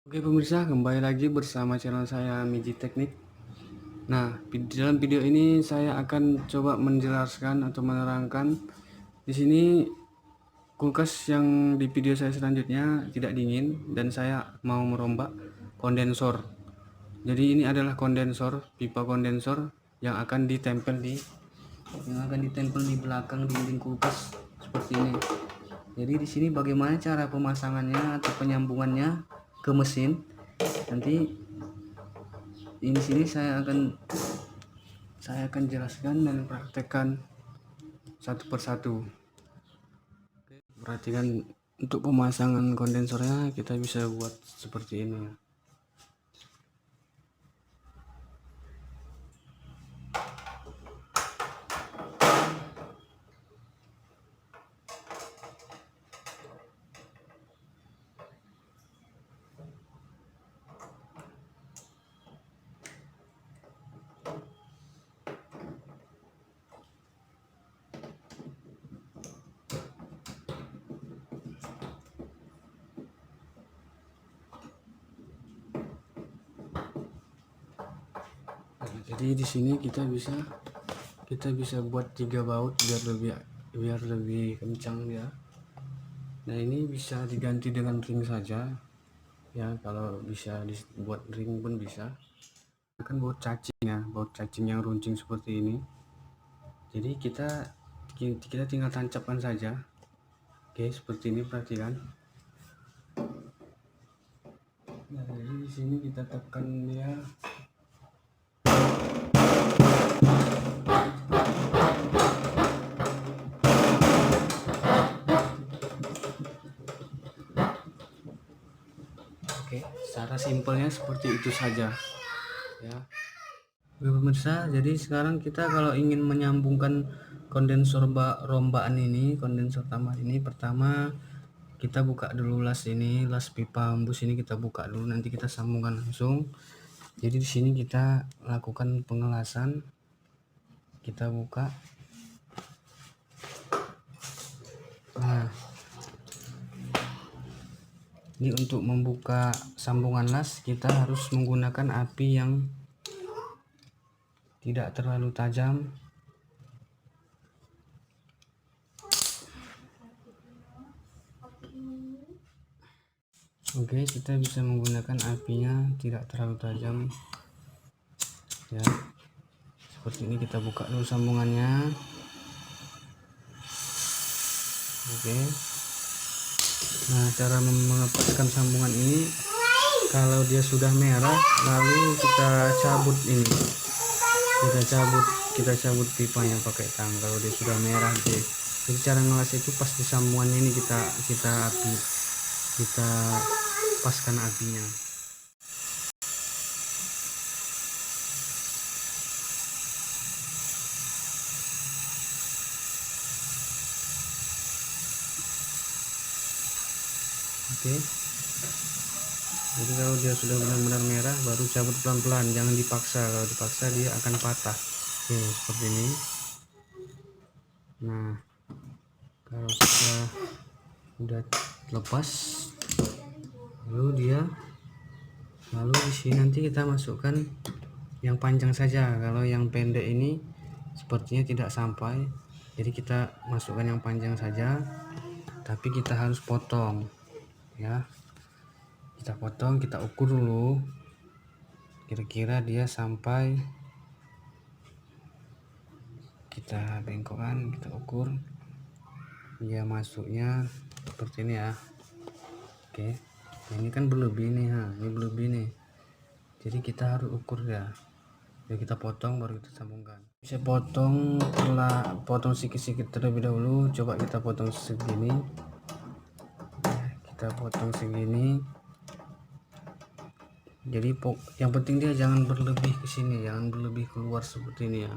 Oke pemirsa, kembali lagi bersama channel saya Miji Teknik. Nah, dalam video ini saya akan coba menjelaskan atau menerangkan di sini kulkas yang di video saya selanjutnya tidak dingin dan saya mau merombak kondensor. Jadi ini adalah kondensor, pipa kondensor yang akan ditempel di belakang dinding kulkas seperti ini. Jadi di sini bagaimana cara pemasangannya atau penyambungannya ke mesin. Nanti di sini saya akan jelaskan dan praktekkan satu persatu. Perhatikan untuk pemasangan kondensornya kita bisa buat seperti ini. Nah, jadi di sini kita bisa buat 3 baut biar lebih kencang ya. Nah, ini bisa diganti dengan ring saja ya, kalau bisa dibuat ring pun bisa. Kan baut cacing yang runcing seperti ini. Jadi kita tinggal tancapkan saja. Oke, seperti ini, perhatikan. Nah, jadi di sini kita tekan dia. Oke, secara simpelnya seperti itu saja ya. Oke pemirsa, jadi sekarang kita kalau ingin menyambungkan kondensor rombaan ini, kondensor tambah ini, pertama kita buka dulu las pipa embus ini kita buka dulu, nanti kita sambungkan langsung. Jadi di sini kita lakukan pengelasan, kita buka. Nah, ini untuk membuka sambungan las kita harus menggunakan api yang tidak terlalu tajam. Oke, kita bisa menggunakan apinya tidak terlalu tajam ya. Seperti ini, kita buka dulu sambungannya. Oke, nah cara melepaskan sambungan ini, kalau dia sudah merah lalu kita cabut kita cabut pipanya pakai tang. Kalau dia sudah merah, jadi cara ngelas itu pas di sambungan ini kita paskan apinya. Oke, jadi kalau dia sudah benar-benar merah baru cabut pelan-pelan, jangan dipaksa. Kalau dipaksa dia akan patah. Oke, seperti ini. Nah, kalau sudah lepas, lalu di sini nanti kita masukkan yang panjang saja. Kalau yang pendek ini sepertinya tidak sampai, jadi kita masukkan yang panjang saja, tapi kita harus potong ya. Kita potong, kita ukur dulu kira-kira dia sampai, kita bengkokkan, kita ukur dia masuknya seperti ini ya. Oke, ini kan berlebih nih, ini berlebih nih, jadi kita harus ukur ya. Jadi kita potong baru kita sambungkan. Bisa potong sikit-sikit terlebih dahulu. Coba kita potong segini, jadi yang penting dia jangan berlebih ke sini, jangan berlebih keluar seperti ini ya.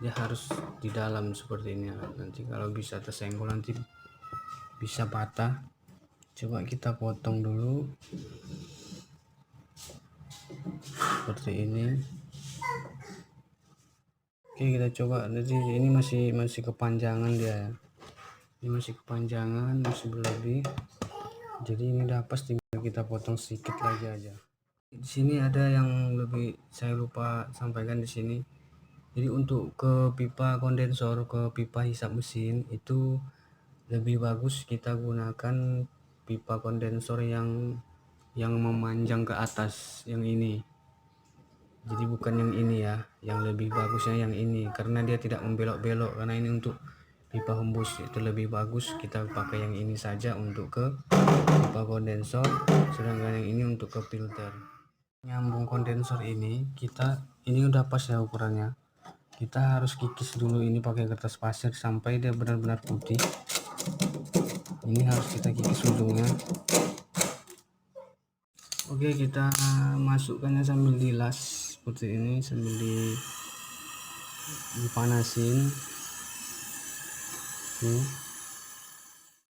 Dia harus di dalam seperti ini ya. Nanti kalau bisa tersenggol nanti bisa patah. Coba kita potong dulu seperti ini. Oke, kita coba. Jadi ini masih kepanjangan dia, ini masih kepanjangan, masih berlebih. Jadi ini udah pas, tinggal kita potong sedikit lagi aja. Di sini ada yang lebih saya lupa sampaikan di sini. Jadi untuk ke pipa kondensor, ke pipa hisap mesin itu lebih bagus kita gunakan pipa kondensor yang memanjang ke atas, yang ini. Jadi bukan yang ini ya, yang lebih bagusnya yang ini karena dia tidak membelok-belok, karena ini untuk pipa hembus itu lebih bagus kita pakai yang ini saja untuk ke pipa kondensor, sedangkan yang ini untuk ke filter. Nyambung kondensor ini ini udah pas ya ukurannya. Kita harus kikis dulu ini pakai kertas pasir sampai dia benar-benar putih. Ini harus kita kikis ujungnya. Oke, kita masukkannya sambil dilas seperti ini, sambil dipanasin.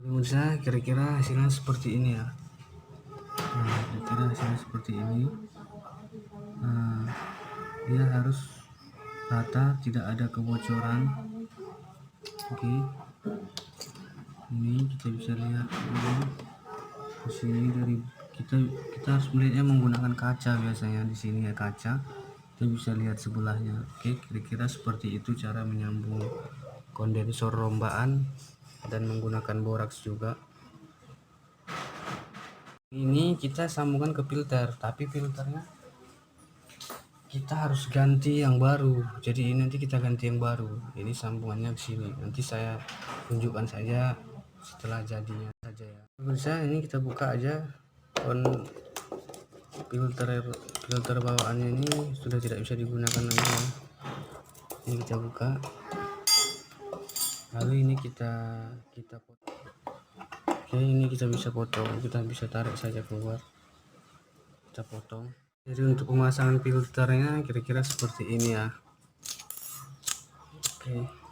Pemirsa, kira-kira hasilnya seperti ini ya. Nah, kira-kira hasilnya seperti ini. Nah, dia harus rata, tidak ada kebocoran. Oke, ini kita bisa lihat dulu di sini. Dari kita harus melihatnya menggunakan kaca, biasanya di sini ya kaca, kita bisa lihat sebelahnya. Oke, kira-kira seperti itu cara menyambung kondensor rombaan dan menggunakan boraks juga. Ini kita sambungkan ke filter, tapi filternya kita harus ganti yang baru. Jadi ini nanti kita ganti yang baru. Ini sambungannya ke sini. Nanti saya tunjukkan saja setelah jadinya saja ya. Bisa ini kita buka aja. Filter bawaannya ini sudah tidak bisa digunakan lagi ya. Ini kita buka. Lalu ini kita potong. Oke, ini kita bisa potong. Kita bisa tarik saja keluar. Kita potong. Jadi untuk pemasangan filternya kira-kira seperti ini ya. Oke.